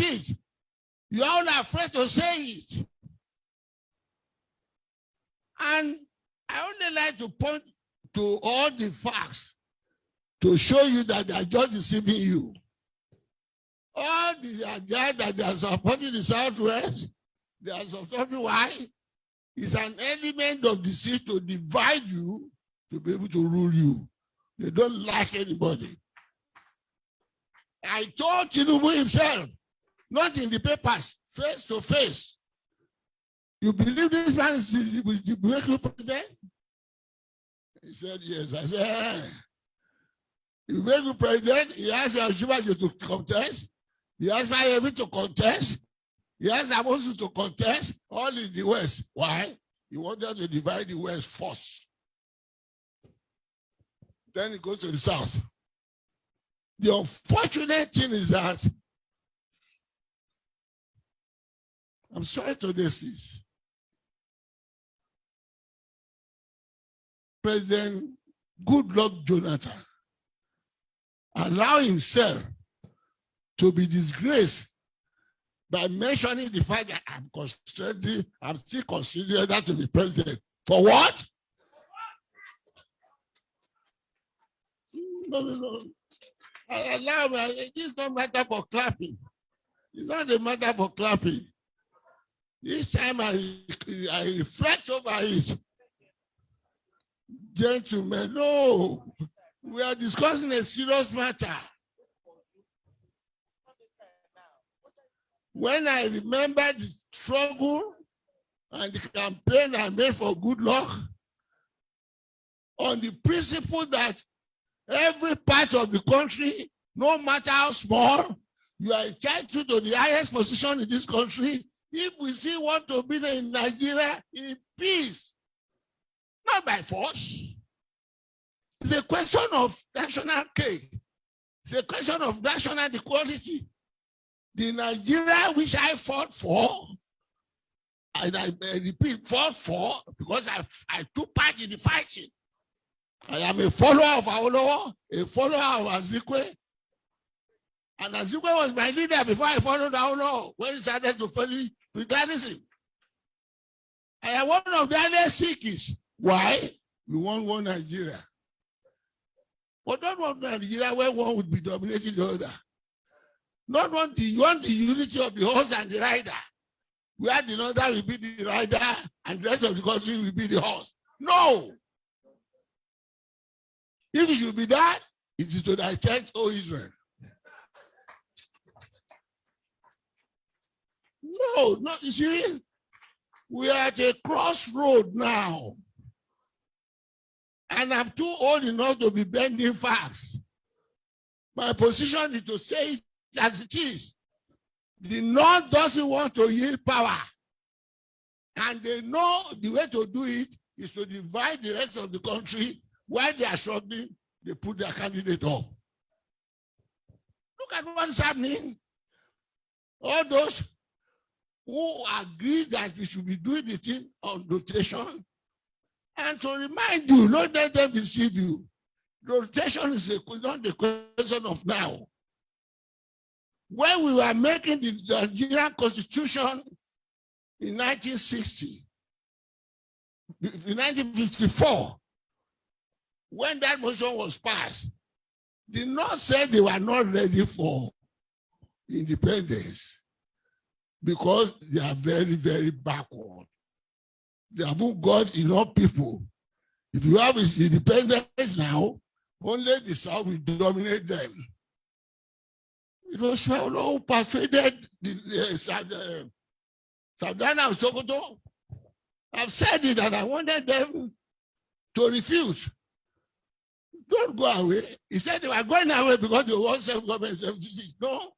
it. You are all afraid to say it. And I only like to point to all the facts to show you that they are just deceiving you. All the guys that they are supporting the Southwest, they are supporting why? It's an element of deceit to divide you, to be able to rule you. They don't like anybody. I told Tinubu himself, not in the papers, face to face. You believe this man is the breakthrough president? He said, yes. I said, the breakthrough president, he asked Adebanjo to contest. He asked Fayemi to contest. He asked Amosu to contest, all in the West. Why? He wanted to divide the West first. Then he goes to the South. The unfortunate thing is that, I'm sorry to this, President Goodluck Jonathan allowed himself to be disgraced by mentioning the fact that I'm still considering that to be president. For what? No. Allow me. This is not a matter for clapping. It's not a matter for clapping. This time I reflect over it. Gentlemen, no. We are discussing a serious matter. When I remember the struggle and the campaign I made for Goodluck, on the principle that every part of the country, no matter how small, you are entitled to the highest position in this country if we still want to be in Nigeria in peace, not by force. It's a question of national cake. It's a question of national equality. The Nigeria which I fought for, and I repeat, fought for, because I took part in the fighting. I am a follower of HONOJA, a follower of Azikwe. And Azikwe was my leader before I followed HONOJA, when he started to follow Pluralism. I am one of the earliest seekers. Why? We want one Nigeria. But not one Nigeria where one would be dominating the other. Not one, you want the unity of the horse and the rider, where the other will be the rider and the rest of the country will be the horse. No! If it should be that, it is to thy church, O Israel. No, you see, we are at a crossroad now. And I'm too old enough to be bending facts. My position is to say it as it is. The North doesn't want to yield power. And they know the way to do it is to divide the rest of the country. While they are struggling, they put their candidate up. Look at what's happening. All those who agree that we should be doing the thing on rotation. And to remind you, not let them deceive you. Rotation is not the question of now. When we were making the Nigerian Constitution in 1960, in 1954, when that motion was passed, the North said they were not ready for independence because they are very, very backward. They haven't got enough people. If you have independence now, only the South will dominate them. It was who persuaded the Savannah of Sokoto. I've said it and I wanted them to refuse. Don't go away. He said they were going away because they want self-government 76. No.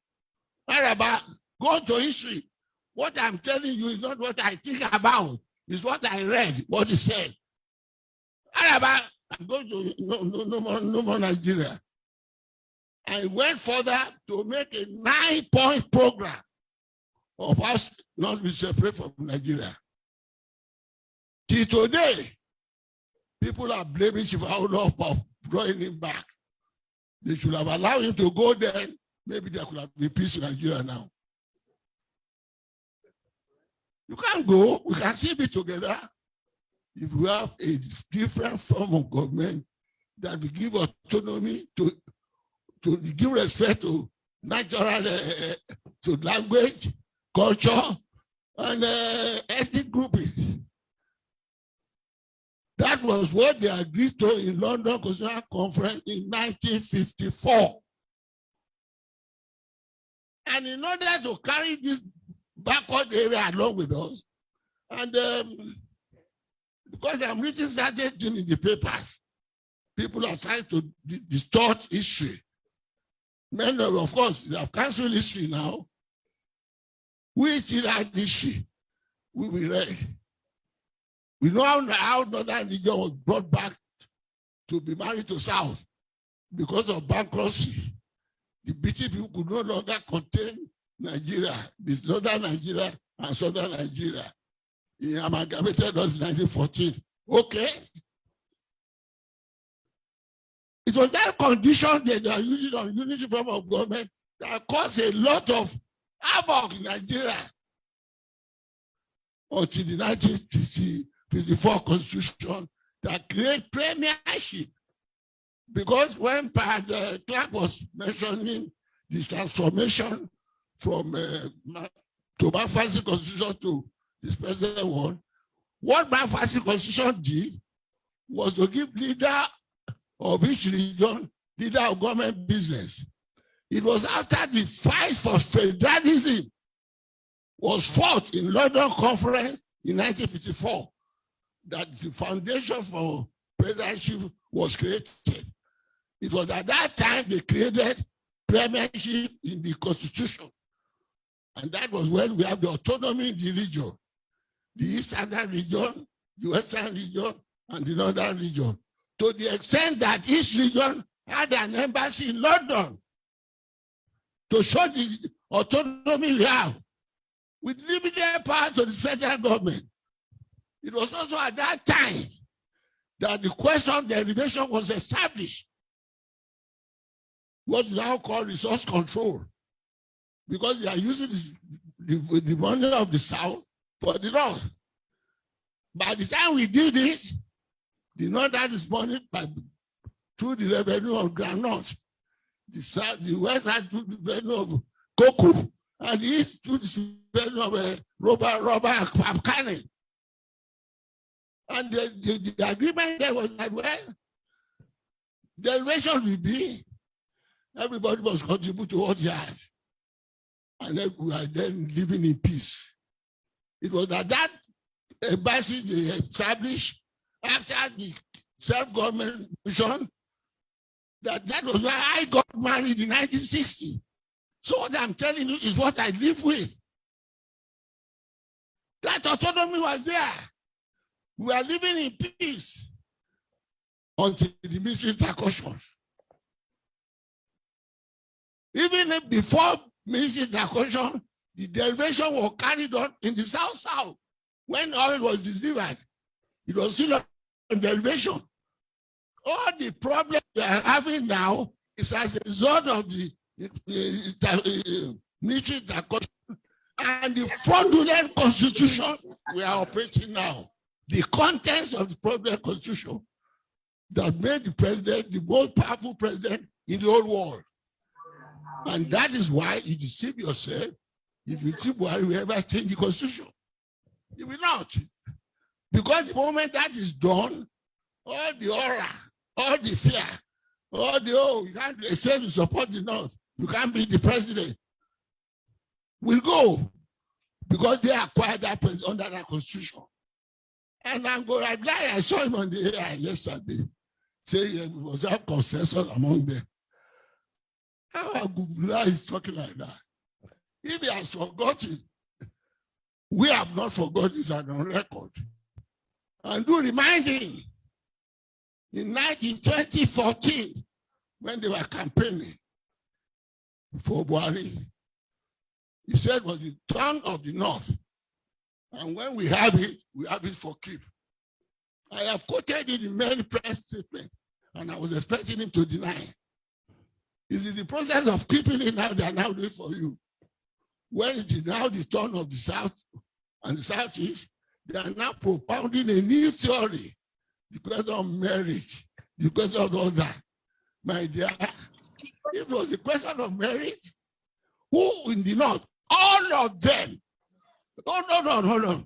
Araba, go to history. What I'm telling you is not what I think about. It's what I read, what he said. Araba, I'm going to no more Nigeria. I went further to make a 9-point program of us not be separate from Nigeria. Till today, people are blaming Chief Aono for drawing him back. They should have allowed him to go there. Maybe there could have been peace in Nigeria now. You can't go. We can still be together if we have a different form of government that will give autonomy to give respect to natural, to language, culture, and ethnic grouping. That was what they agreed to in London Constitutional Conference in 1954. And in order to carry this backward area along with us, and because I'm reading certain things in the papers, people are trying to distort history. Men, of course, they have cancelled history now. We still have history. We will read. We know how northern region was brought back to be married to South because of bankruptcy. The British people could no longer contain Nigeria, this northern Nigeria and southern Nigeria. He amalgamated us in 1914. Okay. It was that condition that they are using on unity form of government that caused a lot of havoc in Nigeria until the 1954 Constitution that created premiership. Because when Clark was mentioning this transformation from to McPherson Constitution to this present one, what McPherson Constitution did was to give leader of each region, leader of government business. It was after the fight for federalism was fought in London Conference in 1954 that the foundation for presidency was created. It was at that time they created premiership in the Constitution. And that was when we have the autonomy in the region. The Eastern region, the Western region, and the Northern region. To the extent that each region had an embassy in London to show the autonomy we have with limited power to the federal government. It was also at that time that the question of derivation was established. What we now call resource control, because they are using the money of the South for the North. By the time we did it, the North had this money through the revenue of groundnut. The South, the West had through the revenue of cocoa, and the East through the revenue of rubber and palm kernel. And the agreement there was that, well, derivation will be everybody must contribute to what he had. And then we are then living in peace. It was that embassy they established after the self-government mission, that was why I got married in 1960. So what I'm telling you is what I live with. That autonomy was there. We are living in peace until the military intercussions. Even before military intercussion, the derivation was carried on in the South-South. When oil was delivered, it was still on derivation. All the problems we are having now is as a result of the military intercussion and the fraudulent constitution we are operating now. The contents of the fraudulent constitution that made the president the most powerful president in the whole world. And that is why you deceive yourself if you think Buhari will ever change the constitution. You will not. Because the moment that is done, all the aura, all the fear, all the, oh, you can't say you support the North, you can't be the president, will go. Because they acquired that president under that constitution. And I'm glad I saw him on the air yesterday, saying we must have consensus among them. How Agubula is talking like that? If he has forgotten, we have not forgotten, it's on record. And do remind him, in 2014, when they were campaigning for Buhari, he said it was the tongue of the North. And when we have it for keep. I have quoted it in many press statements, and I was expecting him to deny. Is it the process of keeping it now? They are now doing for you. When it is now the turn of the South and the Southeast, they are now propounding a new theory, the question of marriage, the question of all that. My dear, if it was a question of marriage, who in the North? All of them. Hold on.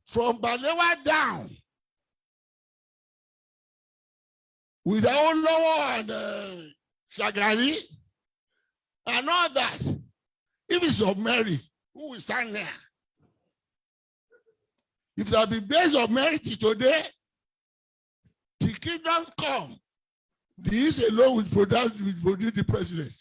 From Balewa down, with HONOJA and Shagari and all that, if it's of merit, who will stand there? If there be based on merit today, the kingdom come. The East alone will produce the president.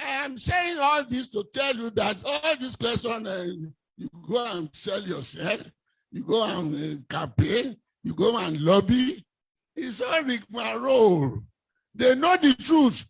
I am saying all this to tell you that all this question, you go and sell yourself, you go and campaign, you go and lobby, it's all rigmarole. They know the truth.